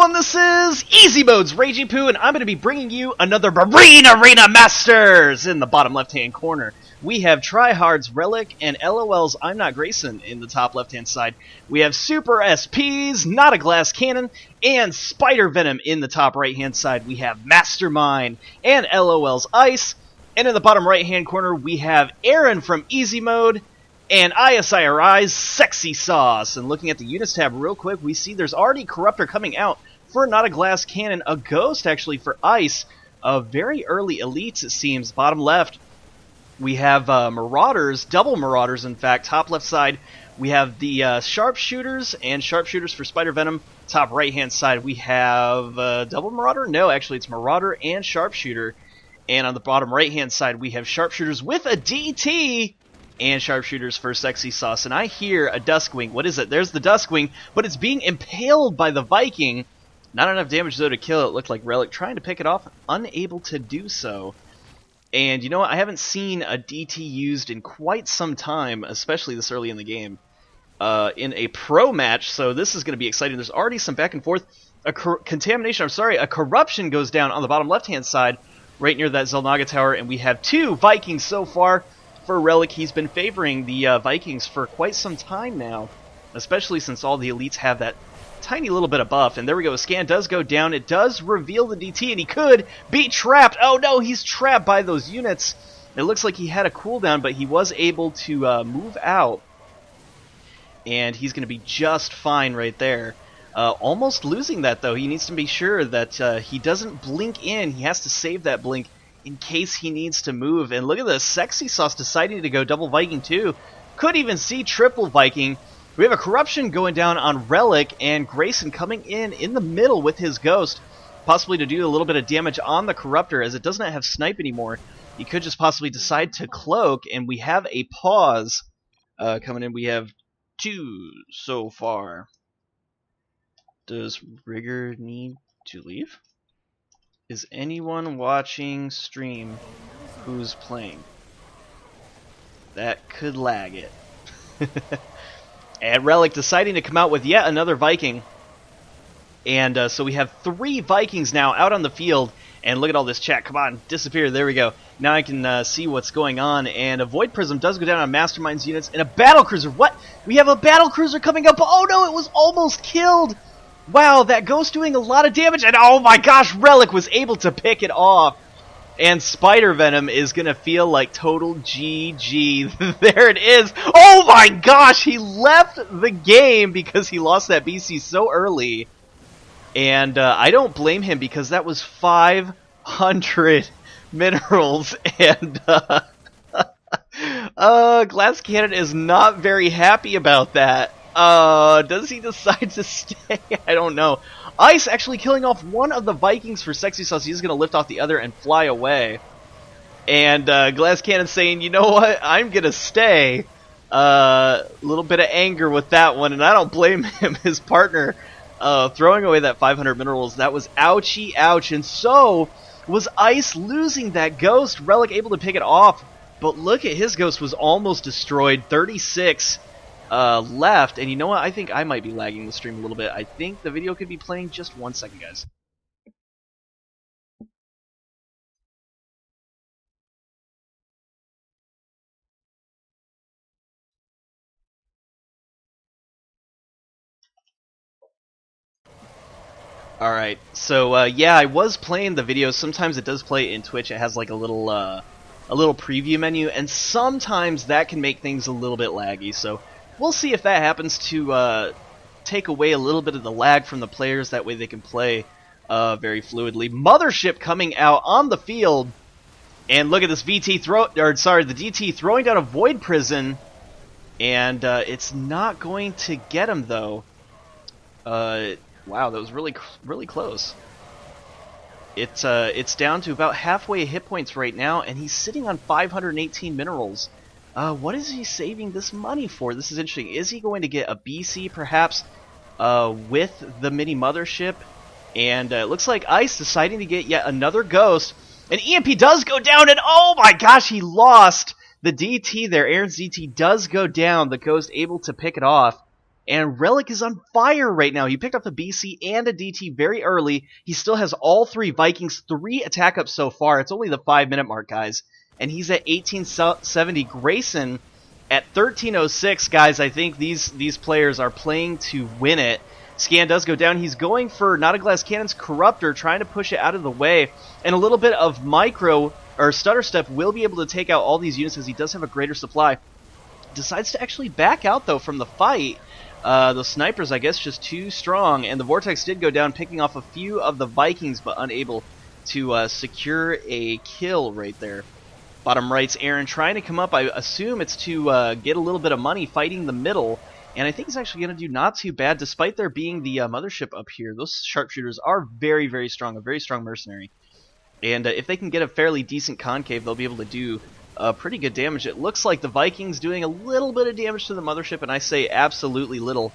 everyone, this is EZmode's Ragey Poo, and I'm going to be bringing you another Marine Arena Masters! In the bottom left-hand corner, we have TryHrd's Relic and LOL's ImNotGrayson in the top left-hand side. We have SuprSP's NotAGlassCannon and Spidervenom in the top right-hand side. We have MasterMind and LOL's Ice, and in the bottom right-hand corner, we have AeReN from EZmode and IsIrI's Sexy Sauce. And looking at the units tab real quick, we see there's already Corruptor coming out for NotAGlassCannon, a Ghost actually for Ice. Very early elites, it seems. Bottom left, we have Marauders, double Marauders in fact. Top left side, we have the Sharpshooters and Sharpshooters for Spidervenom. Top right hand side, we have double Marauder? No, actually it's Marauder and Sharpshooter. And on the bottom right hand side, we have Sharpshooters with a DT and Sharpshooters for Sexy Sauce. And I hear a Duskwing. What is it? There's the Duskwing, but it's being impaled by the Viking. Not enough damage, though, to kill it. It looked like Relic trying to pick it off, unable to do so. And you know what? I haven't seen a DT used in quite some time, especially this early in the game, in a pro match, so this is going to be exciting. There's already some back and forth. A Corruption goes down on the bottom left-hand side, right near that Xel'Naga tower, and we have two Vikings so far. For Relic, he's been favoring the Vikings for quite some time now, especially since all the elites have that tiny little bit of buff. And there we go, a scan does go down, it does reveal the DT, and he could be trapped. Oh no, he's trapped by those units. It looks like he had a cooldown, but he was able to move out, and he's going to be just fine right there. Almost losing that, though. He needs to be sure that he doesn't blink in. He has to save that blink in case he needs to move. And look at this, Sexy Sauce deciding to go double Viking too. Could even see triple Viking. We have a Corruption going down on Relic, and Grayson coming in the middle with his Ghost, possibly to do a little bit of damage on the Corruptor, as it does not have Snipe anymore. He could just possibly decide to Cloak, and we have a pause coming in. We have two so far. Does Rigger need to leave? Is anyone watching stream who's playing? That could lag it. And Relic deciding to come out with yet another Viking. And so we have three Vikings now out on the field. And look at all this chat. Come on, disappear. There we go. Now I can see what's going on. And a Void Prism does go down on Mastermind's units. And a Battle Cruiser. What? We have a Battle Cruiser coming up. Oh no, it was almost killed. Wow, that Ghost doing a lot of damage, and oh my gosh, Relic was able to pick it off. And Spidervenom is going to feel like total GG. There it is. Oh my gosh, he left the game because he lost that BC so early. And I don't blame him, because that was 500 minerals. And Glass Cannon is not very happy about that. Does he decide to stay? I don't know. Ice actually killing off one of the Vikings for Sexy Sauce. He's going to lift off the other and fly away. And Glass Cannon saying, you know what? I'm going to stay. A little bit of anger with that one, and I don't blame him. His partner throwing away that 500 minerals. That was ouchie ouch. And so was Ice losing that Ghost. Relic able to pick it off. But look at his Ghost was almost destroyed. 36 left, and you know what? I think I might be lagging the stream a little bit. I think the video could be playing. Just 1 second, guys. Alright, so yeah, I was playing the video. Sometimes it does play in Twitch. It has like a little preview menu, and sometimes that can make things a little bit laggy, so we'll see if that happens to take away a little bit of the lag from the players. That way they can play very fluidly. Mothership coming out on the field, and look at this the DT throwing down a Void Prison, and it's not going to get him though. Wow, that was really close. It's down to about halfway hit points right now, and he's sitting on 518 minerals. What is he saving this money for? This is interesting. Is he going to get a BC perhaps with the mini mothership? And it looks like Ice deciding to get yet another Ghost. And EMP does go down, and oh my gosh, he lost the DT there. AeReN's DT does go down. The Ghost able to pick it off. And Relic is on fire right now. He picked up a BC and a DT very early. He still has all 3 Vikings, 3 attack ups so far. It's only the 5-minute mark, guys. And he's at 1870. Grayson at 1306, guys. I think these players are playing to win it. Scan does go down. He's going for NotAGlassCannon's Corruptor, trying to push it out of the way. And a little bit of Micro, or Stutter Step, will be able to take out all these units as he does have a greater supply. Decides to actually back out, though, from the fight. The snipers, I guess, just too strong. And the Vortex did go down, picking off a few of the Vikings, but unable to secure a kill right there. Bottom right's AeReN trying to come up. I assume it's to get a little bit of money fighting the middle. And I think he's actually going to do not too bad, despite there being the mothership up here. Those sharpshooters are very, very strong, a very strong mercenary. And if they can get a fairly decent concave, they'll be able to do pretty good damage. It looks like the Vikings doing a little bit of damage to the mothership, and I say absolutely little,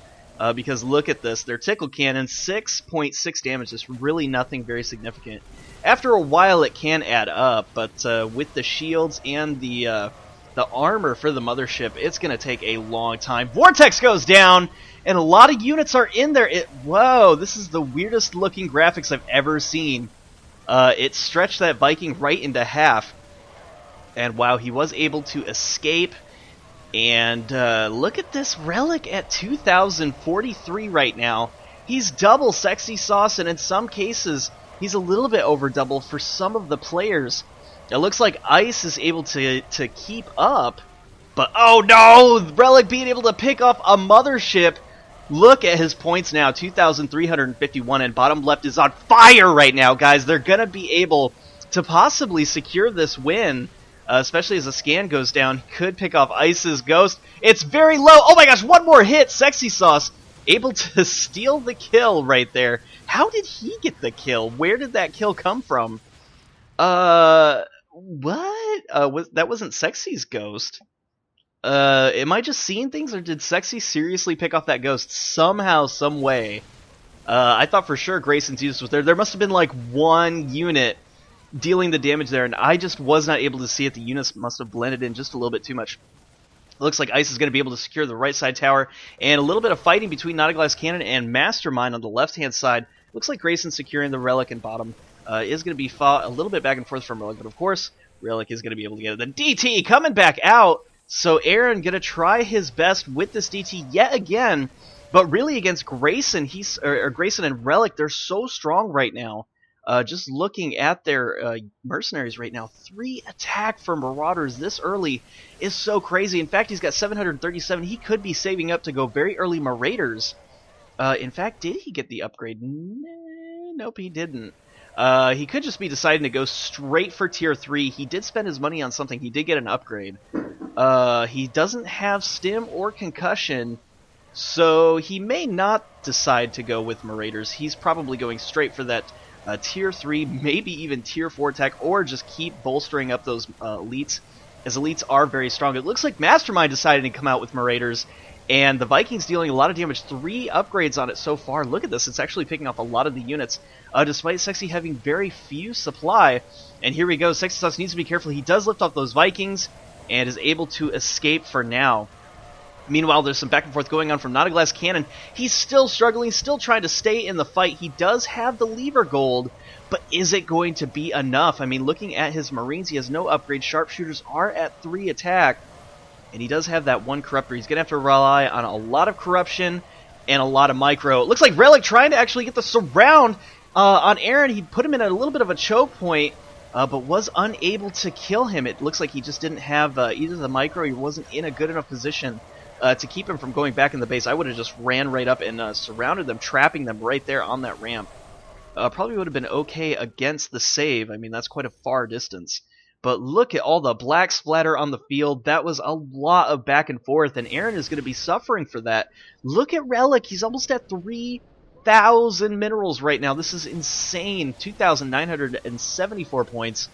because look at this. Their tickle cannon, 6.6 damage. It's really nothing very significant. After a while, it can add up, but with the shields and the armor for the mothership, it's going to take a long time. Vortex goes down, and a lot of units are in there. Whoa, this is the weirdest looking graphics I've ever seen. It stretched that Viking right into half. And wow, he was able to escape. And look at this Relic at 2,043 right now. He's double Sexy Sauce, and in some cases, he's a little bit over double for some of the players. It looks like Ice is able to keep up, but oh no! Relic being able to pick off a mothership. Look at his points now, 2,351, and bottom left is on fire right now, guys. They're going to be able to possibly secure this win, especially as the scan goes down. He could pick off Ice's Ghost. It's very low. Oh my gosh, one more hit. Sexy Sauce able to steal the kill right there. How did he get the kill? Where did that kill come from? What? That wasn't Sexy's Ghost. Am I just seeing things, or did Sexy seriously pick off that Ghost somehow, some way? I thought for sure Grayson's use was there. There must have been like one unit dealing the damage there, and I just was not able to see it. The units must have blended in just a little bit too much. It looks like Ice is going to be able to secure the right side tower, and a little bit of fighting between NotAGlassCannon and MasterMind on the left-hand side. Looks like Grayson securing the Relic and bottom. Is going to be fought a little bit back and forth from Relic, but of course, Relic is going to be able to get it. Then DT coming back out, so AeReN going to try his best with this DT yet again, but really against Grayson, Grayson and Relic, they're so strong right now. Just looking at their mercenaries right now, 3 attack for Marauders this early is so crazy. In fact, he's got 737. He could be saving up to go very early Marauders. In fact, did he get the upgrade? Nope, he didn't. He could just be deciding to go straight for tier 3. He did spend his money on something. He did get an upgrade. He doesn't have stim or concussion, so he may not decide to go with Marauders. He's probably going straight for that tier 3, maybe even tier 4 tech, or just keep bolstering up those elites, as elites are very strong. It looks like MasterMind decided to come out with Marauders, and the Vikings dealing a lot of damage. 3 upgrades on it so far. Look at this. It's actually picking off a lot of the units, despite Sexy having very few supply. And here we go. Sexy Sauce needs to be careful. He does lift off those Vikings and is able to escape for now. Meanwhile, there's some back and forth going on from NotAGlassCannon. He's still struggling, still trying to stay in the fight. He does have the lever gold, but is it going to be enough? I mean, looking at his Marines, he has no upgrade. Sharpshooters are at 3 attack. And he does have that 1 Corruptor. He's going to have to rely on a lot of corruption and a lot of micro. It looks like Relic trying to actually get the surround on AeReN. He put him in a little bit of a choke point, but was unable to kill him. It looks like he just didn't have either the micro. He wasn't in a good enough position to keep him from going back in the base. I would have just ran right up and surrounded them, trapping them right there on that ramp. Probably would have been okay against the save. I mean, that's quite a far distance. But look at all the black splatter on the field. That was a lot of back and forth, and AeReN is going to be suffering for that. Look at Relic. He's almost at 3,000 minerals right now. This is insane. 2,974 points.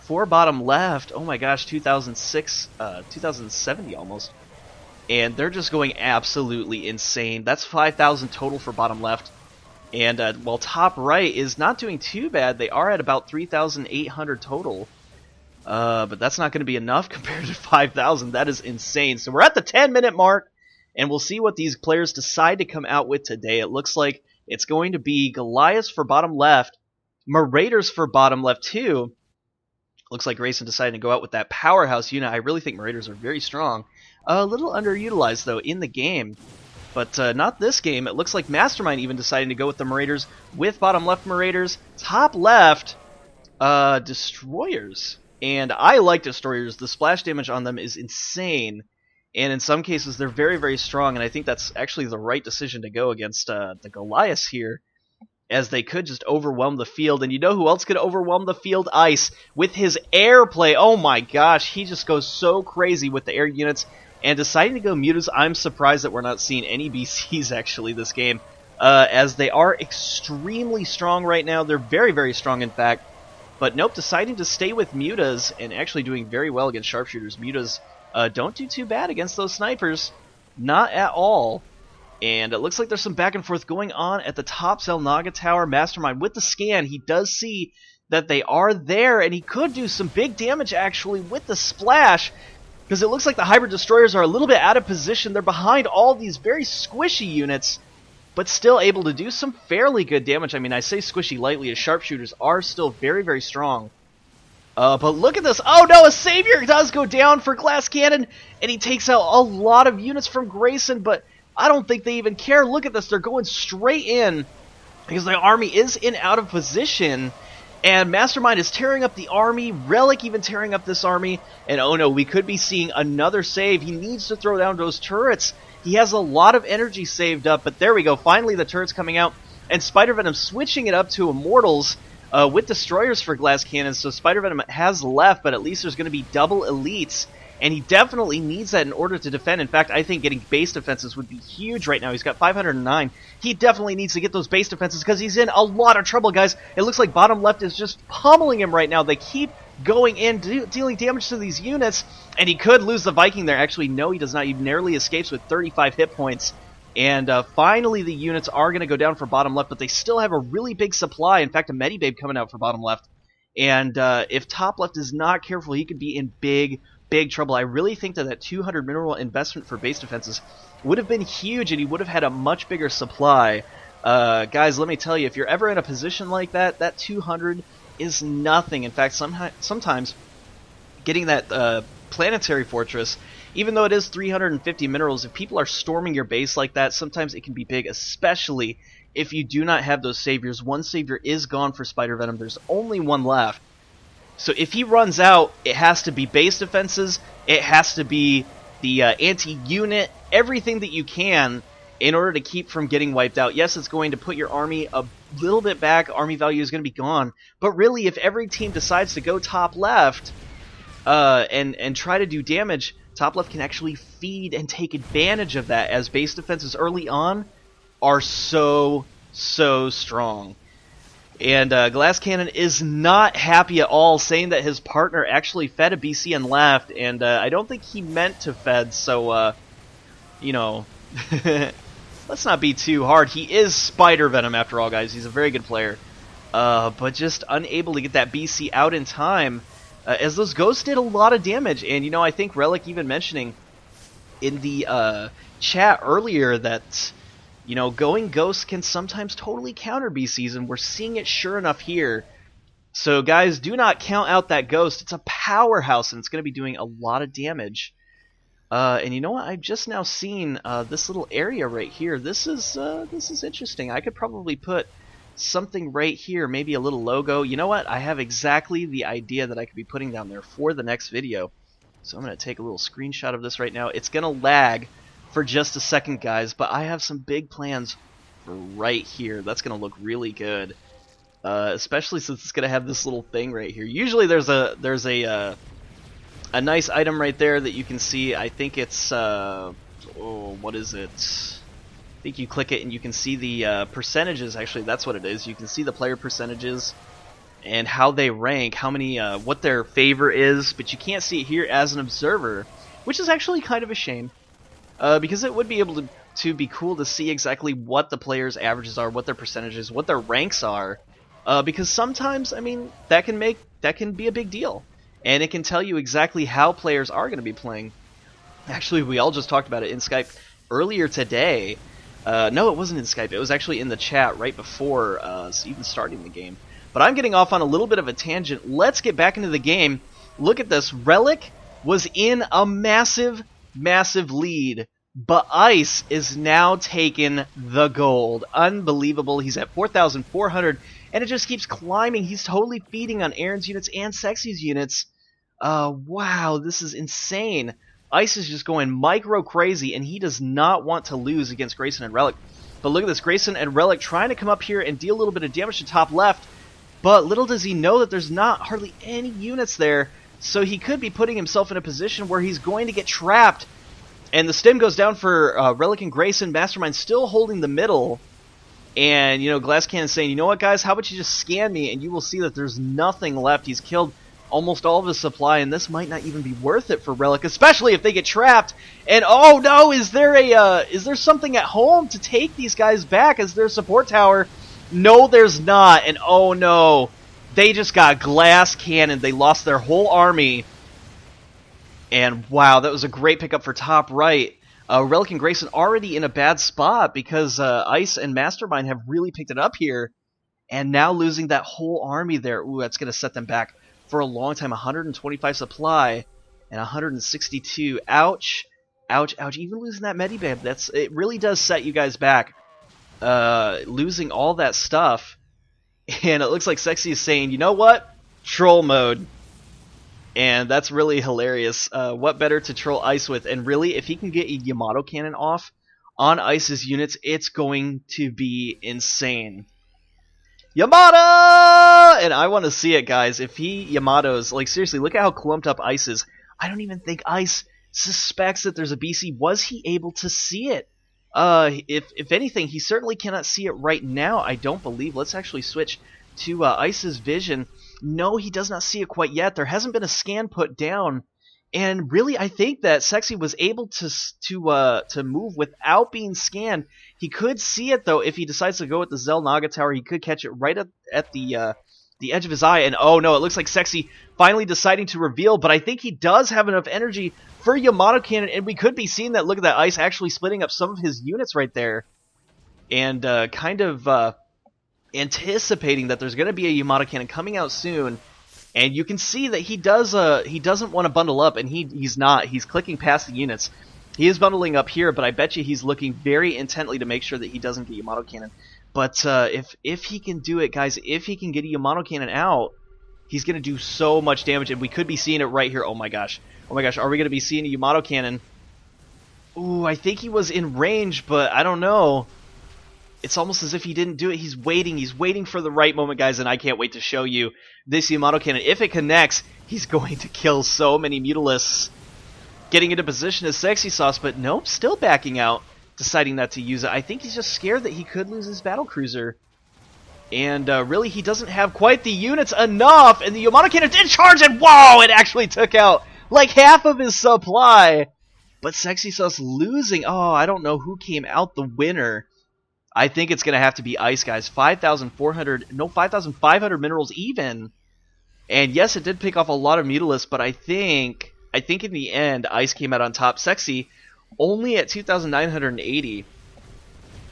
4 bottom left. Oh my gosh, 2,070 almost. And they're just going absolutely insane. That's 5,000 total for bottom left. And while top right is not doing too bad, they are at about 3,800 total. But that's not going to be enough compared to 5,000. That is insane. So we're at the 10-minute mark, And we'll see what these players decide to come out with today. It looks like it's going to be Goliaths for bottom left, Marauders for bottom left too. Looks like Grayson decided to go out with that powerhouse unit. I really think Marauders are very strong. A little underutilized, though, in the game. But not this game. It looks like MasterMind even deciding to go with the Marauders with bottom left Marauders. Top left, Destroyers. And I like Destroyers. The splash damage on them is insane. And in some cases, they're very, very strong. And I think that's actually the right decision to go against the Goliaths here, as they could just overwhelm the field. And you know who else could overwhelm the field? Ice, with his air play. Oh my gosh, he just goes so crazy with the air units. And deciding to go mutas, I'm surprised that we're not seeing any BCs actually this game, as they are extremely strong right now. They're very, very strong, in fact. But nope, deciding to stay with mutas and actually doing very well against sharpshooters. Mutas don't do too bad against those snipers. Not at all. And it looks like there's some back and forth going on at the top Xel'Naga Tower. MasterMind with the scan, he does see that they are there, and he could do some big damage actually with the splash, because it looks like the Hybrid Destroyers are a little bit out of position. They're behind all these very squishy units, but still able to do some fairly good damage. I mean, I say squishy lightly, as sharpshooters are still very, very strong. But look at this. Oh no, a Savior does go down for Glass Cannon, and he takes out a lot of units from Grayson, but I don't think they even care. Look at this. They're going straight in because the army is in out of position. And MasterMind is tearing up the army. Relic even tearing up this army. And oh no, we could be seeing another save. He needs to throw down those turrets. He has a lot of energy saved up. But there we go. Finally, the turrets coming out. And Spidervenom switching it up to Immortals with Destroyers for Glass Cannons. So Spidervenom has left, but at least there's going to be double elites. And he definitely needs that in order to defend. In fact, I think getting base defenses would be huge right now. He's got 509. He definitely needs to get those base defenses because he's in a lot of trouble, guys. It looks like bottom left is just pummeling him right now. They keep going in, dealing damage to these units. And he could lose the Viking there. Actually, no, he does not. He narrowly escapes with 35 hit points. And finally, the units are going to go down for bottom left, but they still have a really big supply. In fact, a Medibabe coming out for bottom left. And if top left is not careful, he could be in big trouble. I really think that 200 mineral investment for base defenses would have been huge, and he would have had a much bigger supply. Guys, let me tell you, if you're ever in a position like that, that 200 is nothing. In fact, sometimes getting that planetary fortress, even though it is 350 minerals, if people are storming your base like that, sometimes it can be big, especially if you do not have those saviors. One savior is gone for Spidervenom. There's only one left. So if he runs out, it has to be base defenses, it has to be the anti-unit, everything that you can in order to keep from getting wiped out. Yes, it's going to put your army a little bit back, army value is going to be gone, but really if every team decides to go top left and try to do damage, top left can actually feed and take advantage of that, as base defenses early on are so strong. And Glass Cannon is not happy at all, saying that his partner actually fed a BC and left, and I don't think he meant to fed, so, you know, let's not be too hard. He is Spidervenom after all, guys. He's a very good player, but just unable to get that BC out in time, as those ghosts did a lot of damage. And, you know, I think Relic even mentioning in the chat earlier that, you know, going ghosts can sometimes totally counter BCs, and we're seeing it sure enough here. So, guys, do not count out that ghost. It's a powerhouse, and it's going to be doing a lot of damage. And you know what? I've just now seen this little area right here. This is interesting. I could probably put something right here, maybe a little logo. You know what? I have exactly the idea that I could be putting down there for the next video. So I'm going to take a little screenshot of this right now. It's going to lag for just a second, guys, but I have some big plans for right here. That's going to look really good, especially since it's going to have this little thing right here. Usually there's a nice item right there that you can see. I think it's what is it? I think you click it and you can see the percentages. Actually, that's what it is. You can see the player percentages and how they rank, how many, what their favor is, but you can't see it here as an observer, which is actually kind of a shame. Because it would be able to be cool to see exactly what the players' averages are, what their percentages, what their ranks are. Because sometimes, I mean, that can be a big deal. And it can tell you exactly how players are going to be playing. Actually, we all just talked about it in Skype earlier today. No, it wasn't in Skype. It was actually in the chat right before even starting the game. But I'm getting off on a little bit of a tangent. Let's get back into the game. Look at this. Relic was in a massive, massive lead. But Ice is now taking the gold. Unbelievable. He's at 4,400. And it just keeps climbing. He's totally feeding on AeReN's units and Sexy's units. Wow, this is insane. Ice is just going micro crazy, and he does not want to lose against Grayson and Relic. But look at this, Grayson and Relic trying to come up here and deal a little bit of damage to top left. But little does he know that there's not hardly any units there. So he could be putting himself in a position where he's going to get trapped. And the stim goes down for Relic and Grayson. MasterMind still holding the middle. And, you know, AdolphCaesar saying, you know what, guys, how about you just scan me, and you will see that there's nothing left. He's killed almost all of his supply, and this might not even be worth it for Relic, especially if they get trapped. And, oh, no, is there something at home to take these guys back? Is there a support tower? No, there's not. And, oh, no, they just got glass cannon. They lost their whole army. And, wow, that was a great pickup for top right. Relic and Grayson already in a bad spot because Ice and MasterMind have really picked it up here. And now losing that whole army there, ooh, that's going to set them back for a long time. 125 supply and 162. Ouch. Ouch, ouch. Even losing that Medibab, it really does set you guys back. Losing all that stuff. And it looks like Sexy is saying, you know what? Troll mode. And that's really hilarious. What better to troll Ice with? And really, if he can get a Yamato cannon off on Ice's units, it's going to be insane. Yamato! And I want to see it, guys. If he Yamatos, like seriously, look at how clumped up Ice is. I don't even think Ice suspects that there's a BC. Was he able to see it? If anything, he certainly cannot see it right now, I don't believe. Let's actually switch to Ice's vision. No, he does not see it quite yet. There hasn't been a scan put down. And really, I think that Sexy was able to move without being scanned. He could see it, though, if he decides to go with the Zell Naga Tower. He could catch it right at the edge of his eye. And oh no, it looks like Sexy finally deciding to reveal. But I think he does have enough energy for Yamato Cannon. And we could be seeing that. Look at that, Ice actually splitting up some of his units right there. And kind of anticipating that there's going to be a Yamato Cannon coming out soon. And you can see that he doesn't want to bundle up, and he's not. He's clicking past the units. He is bundling up here, but I bet you he's looking very intently to make sure that he doesn't get Yamato Cannon. But if he can do it, guys, if he can get a Yamato Cannon out, he's going to do so much damage, and we could be seeing it right here. Oh my gosh. Oh my gosh, are we going to be seeing a Yamato Cannon? Ooh, I think he was in range, but I don't know. It's almost as if he didn't do it. He's waiting for the right moment, guys, and I can't wait to show you this Yamato Cannon. If it connects, he's going to kill so many Mutalisks. Getting into position is Sexy Sauce, but nope, still backing out, deciding not to use it. I think he's just scared that he could lose his battlecruiser. And really, he doesn't have quite the units enough, and the Yamato Cannon did charge, and whoa, it actually took out like half of his supply. But Sexy Sauce losing. Oh, I don't know who came out the winner. I think it's going to have to be Ice, guys. 5,500 minerals even. And yes, it did pick off a lot of Mutalisks, but I think in the end, Ice came out on top. Sexy only at 2,980.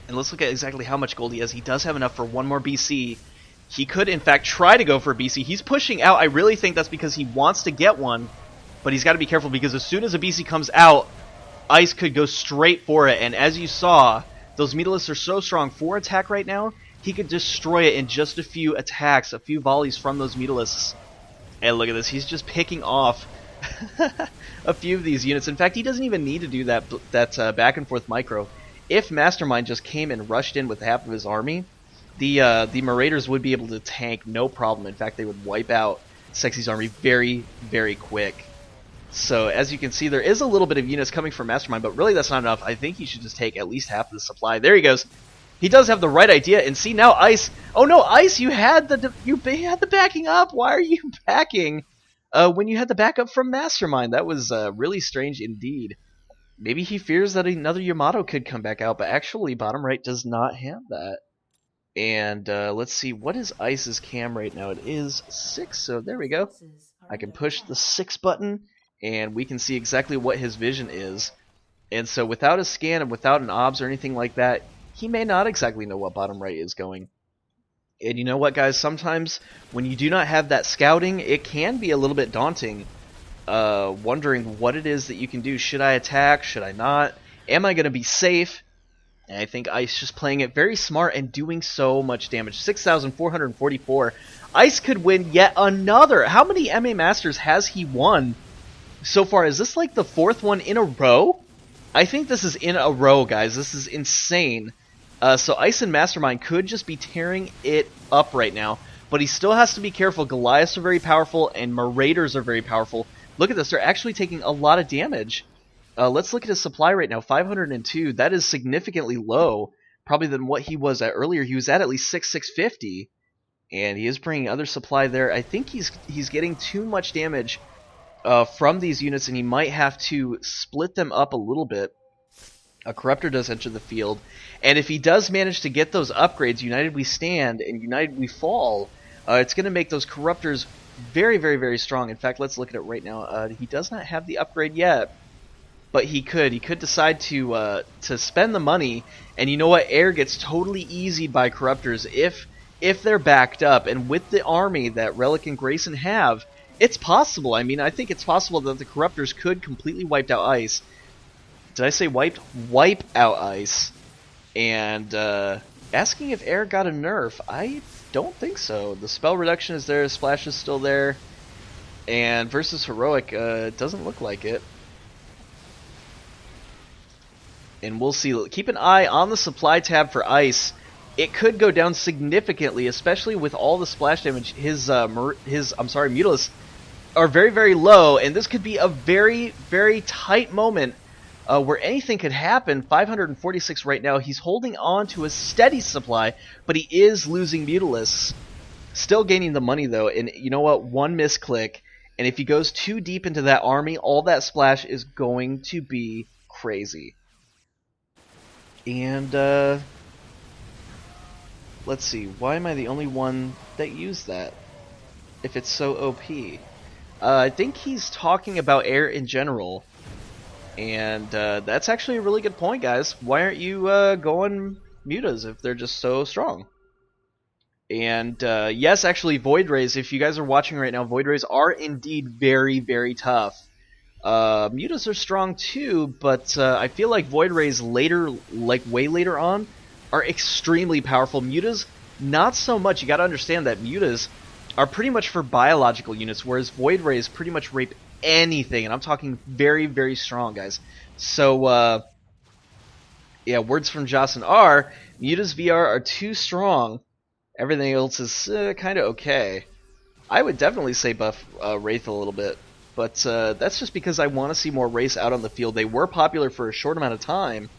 And let's look at exactly how much gold he has. He does have enough for one more BC. He could, in fact, try to go for a BC. He's pushing out. I really think that's because he wants to get one. But he's got to be careful because as soon as a BC comes out, Ice could go straight for it. And as you saw, those Mutalisks are so strong. 4 attack right now, he could destroy it in just a few attacks, a few volleys from those Mutalisks. And look at this, he's just picking off a few of these units. In fact, he doesn't even need to do that back and forth micro. If MasterMind just came and rushed in with half of his army, the Marauders would be able to tank no problem. In fact, they would wipe out Sexy's army very, very quick. So, as you can see, there is a little bit of units coming from MasterMind, but really that's not enough. I think he should just take at least half of the supply. There he goes. He does have the right idea, and see now Ice. Oh no, Ice! You had the backing up. Why are you backing when you had the backup from MasterMind? That was really strange indeed. Maybe he fears that another Yamato could come back out, but actually, bottom right does not have that. And let's see, what is Ice's cam right now? It is 6, so there we go. I can push the 6 button. And we can see exactly what his vision is. And so without a scan and without an obs or anything like that, he may not exactly know what bottom right is going. And you know what, guys? Sometimes when you do not have that scouting, it can be a little bit daunting, wondering what it is that you can do. Should I attack? Should I not? Am I going to be safe? And I think Ice just playing it very smart and doing so much damage. 6,444. Ice could win yet another. How many MA Masters has he won so far? Is this like the 4th one in a row? I think this is in a row, guys. This is insane. So Ice and MasterMind could just be tearing it up right now. But he still has to be careful. Goliaths are very powerful, and Marauders are very powerful. Look at this. They're actually taking a lot of damage. Let's look at his supply right now. 502. That is significantly low, probably than what he was at earlier. He was at least 650. And he is bringing other supply there. I think he's getting too much damage from these units, and he might have to split them up a little bit. A Corruptor does enter the field, and if he does manage to get those upgrades, United We Stand and United We Fall, it's going to make those Corruptors very, very, very strong. In fact, let's look at it right now. He does not have the upgrade yet, but he could. He could decide to spend the money, and you know what? Air gets totally easied by Corruptors if they're backed up, and with the army that Relic and Grayson have, it's possible. I mean, I think it's possible that the Corruptors could completely wipe out Ice. Did I say wiped? Wipe out Ice. And asking if Air got a nerf. I don't think so. The spell reduction is there. Splash is still there. And versus Heroic, it doesn't look like it. And we'll see. Keep an eye on the supply tab for Ice. It could go down significantly, especially with all the splash damage. His Mutilis are very, very low, and this could be a very, very tight moment where anything could happen. 546 right now. He's holding on to a steady supply, but he is losing Mutilis. Still gaining the money, though, and you know what? One misclick, and if he goes too deep into that army, all that splash is going to be crazy. And, let's see, why am I the only one that used that, if it's so OP? I think he's talking about Air in general, and that's actually a really good point, guys. Why aren't you going Mutas if they're just so strong? And yes, actually, Void Rays, if you guys are watching right now, Void Rays are indeed very, very tough. Mutas are strong too, but I feel like Void Rays later, like way later on, are extremely powerful. Mutas, not so much. You gotta understand that Mutas are pretty much for biological units, whereas Void Rays pretty much rape anything, and I'm talking very, very strong, guys. So, yeah, words from Jocelyn are, Mutas VR are too strong. Everything else is kind of okay. I would definitely say buff Wraith a little bit, but that's just because I want to see more Wraiths out on the field. They were popular for a short amount of time,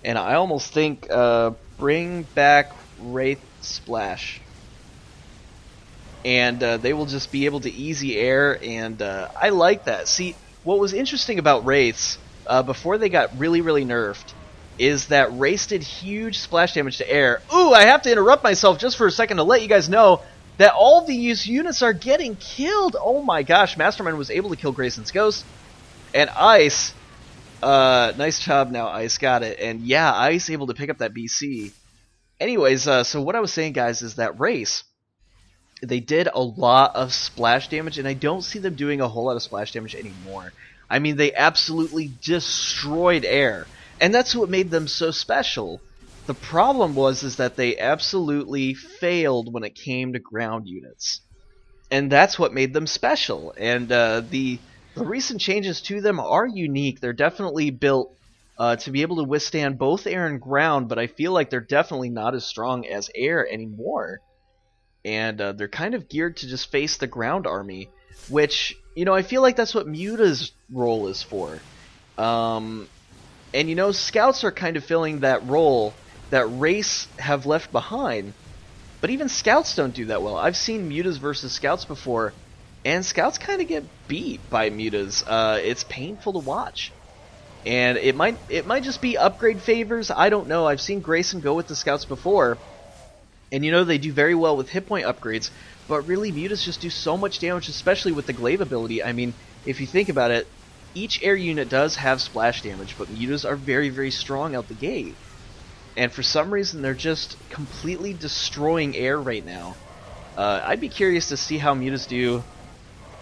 and I almost think bring back Wraith Splash. And they will just be able to easy air, and I like that. See, what was interesting about Wraiths, before they got really, really nerfed, is that Wraiths did huge splash damage to air. Ooh, I have to interrupt myself just for a second to let you guys know that all these units are getting killed. Oh my gosh, MasterMind was able to kill Grayson's Ghost. And Ice, nice job now, Ice, got it. And yeah, Ice able to pick up that BC. Anyways, so what I was saying, guys, is that Race, they did a lot of splash damage, and I don't see them doing a whole lot of splash damage anymore. I mean, they absolutely destroyed air, and that's what made them so special. The problem is that they absolutely failed when it came to ground units, and that's what made them special. And the recent changes to them are unique. They're definitely built to be able to withstand both air and ground, but I feel like they're definitely not as strong as air anymore. And they're kind of geared to just face the ground army, which, you know, I feel like that's what Muta's role is for. And, you know, Scouts are kind of filling that role that Race have left behind. But even Scouts don't do that well. I've seen Mutas versus Scouts before, and Scouts kind of get beat by Mutas. It's painful to watch. And it might just be upgrade favors. I don't know. I've seen Grayson go with the Scouts before, and you know they do very well with hit point upgrades, but really Mutas just do so much damage, especially with the Glaive ability. I mean, if you think about it, each air unit does have splash damage, but mutas are very, very strong out the gate. And for some reason, they're just completely destroying air right now. I'd be curious to see how mutas do.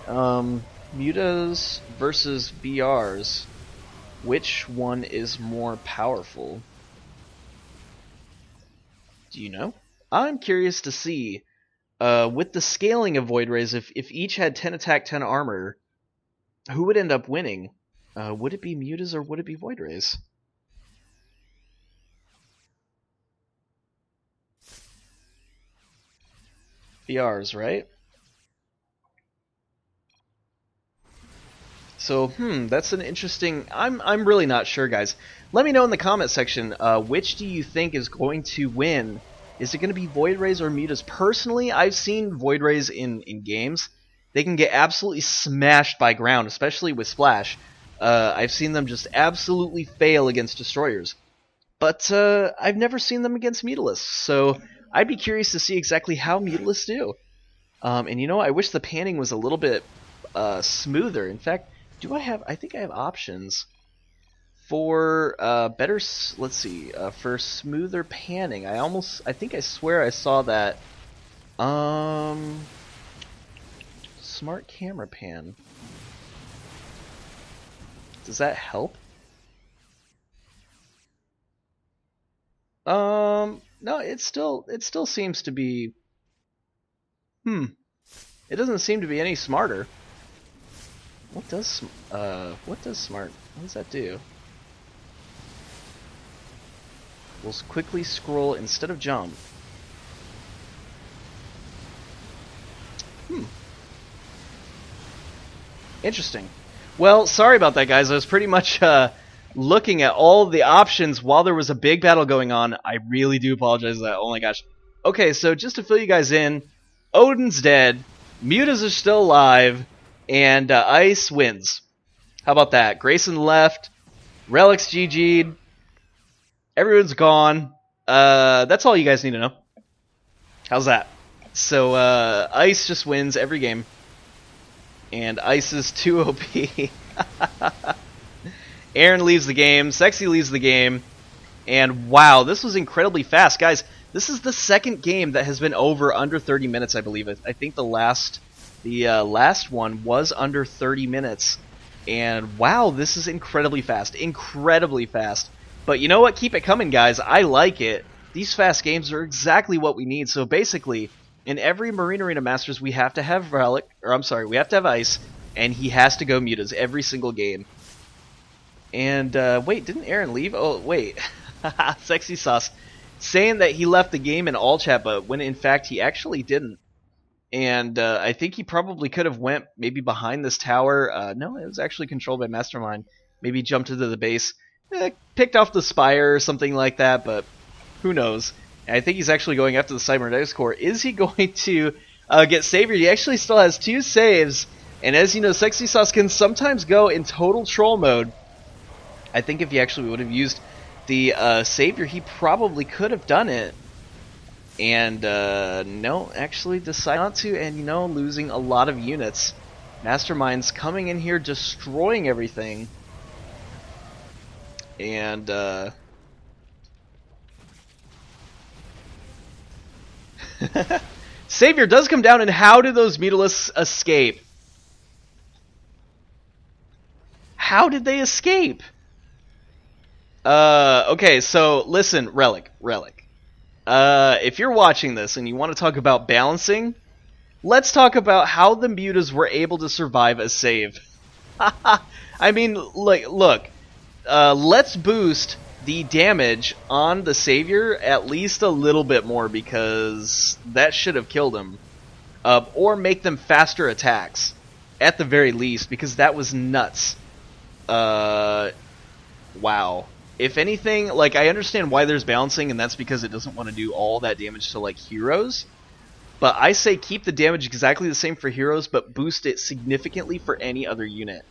Mutas versus BRs. Which one is more powerful? Do you know? I'm curious to see. With the scaling of Void Rays, if each had 10 attack, 10 armor, who would end up winning? Would it be mutas or would it be Void Rays? BRs, right? So, that's an interesting... I'm really not sure, guys. Let me know in the comment section, which do you think is going to win? Is it going to be Void Rays or mutas? Personally, I've seen Void Rays in games. They can get absolutely smashed by ground, especially with Splash. I've seen them just absolutely fail against Destroyers. But I've never seen them against Mutalisks, so I'd be curious to see exactly how Mutalisks do. And you know, I wish the panning was a little bit smoother. In fact, I think I have options for better. Let's see, for smoother panning. I swear I saw that. Smart camera pan. Does that help? No, it still seems to be. It doesn't seem to be any smarter. What does smart? What does that do? We'll quickly scroll instead of jump. Interesting. Well, sorry about that, guys. I was pretty much looking at all the options while there was a big battle going on. I really do apologize for that. Oh my gosh. Okay, so just to fill you guys in, Odin's dead, mutas are still alive, and Ice wins. How about that? Grayson left, Relic's GG'd, everyone's gone. That's all you guys need to know. How's that? So Ice just wins every game, and Ice is too OP. AeReN leaves the game, Sexy leaves the game, and wow, this was incredibly fast. Guys, this is the second game that has been over under 30 minutes, I believe. I think the last one was under 30 minutes. And wow, this is incredibly fast. Incredibly fast. But you know what? Keep it coming, guys. I like it. These fast games are exactly what we need. So basically, in every Marine Arena Masters, we have to have Relic, we have to have Ice, and he has to go mutas every single game. And, wait, didn't AeReN leave? Oh, wait. Sexy Sauce. Saying that he left the game in all chat, but when in fact he actually didn't. And I think he probably could have went maybe behind this tower. No, it was actually controlled by MasterMind. Maybe jumped into the base, picked off the Spire or something like that, but who knows. And I think he's actually going after the Cybernetics Core. Is he going to get Savior? He actually still has 2 saves. And as you know, Sexy Sauce can sometimes go in total troll mode. I think if he actually would have used the Savior, he probably could have done it. And no, actually decided not to, and you know, losing a lot of units. MasterMind's coming in here, destroying everything. And Savior does come down, and how do those Mutalisks escape? How did they escape? Okay, so listen, Relic. If you're watching this and you want to talk about balancing, let's talk about how the mutas were able to survive a save. I mean, look, let's boost the damage on the Savior at least a little bit more, because that should have killed him. Or make them faster attacks, at the very least, because that was nuts. Wow. If anything, like, I understand why there's balancing, and that's because it doesn't want to do all that damage to, like, heroes. But I say keep the damage exactly the same for heroes, but boost it significantly for any other unit.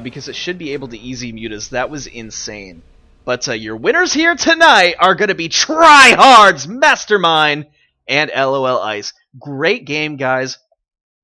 Because it should be able to easy mutas. That was insane. But your winners here tonight are going to be TryHrd's MasterMind and LOL Ice. Great game, guys.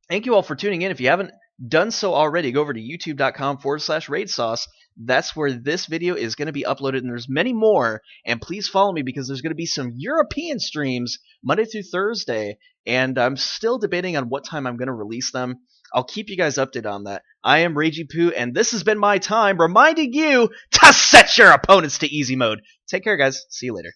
Thank you all for tuning in. If you haven't done so already, go over to youtube.com/raidsauce. That's where this video is going to be uploaded, and there's many more. And please follow me because there's going to be some European streams Monday through Thursday, and I'm still debating on what time I'm going to release them. I'll keep you guys updated on that. I am Ragey Poo, and this has been my time reminding you to set your opponents to easy mode. Take care, guys. See you later.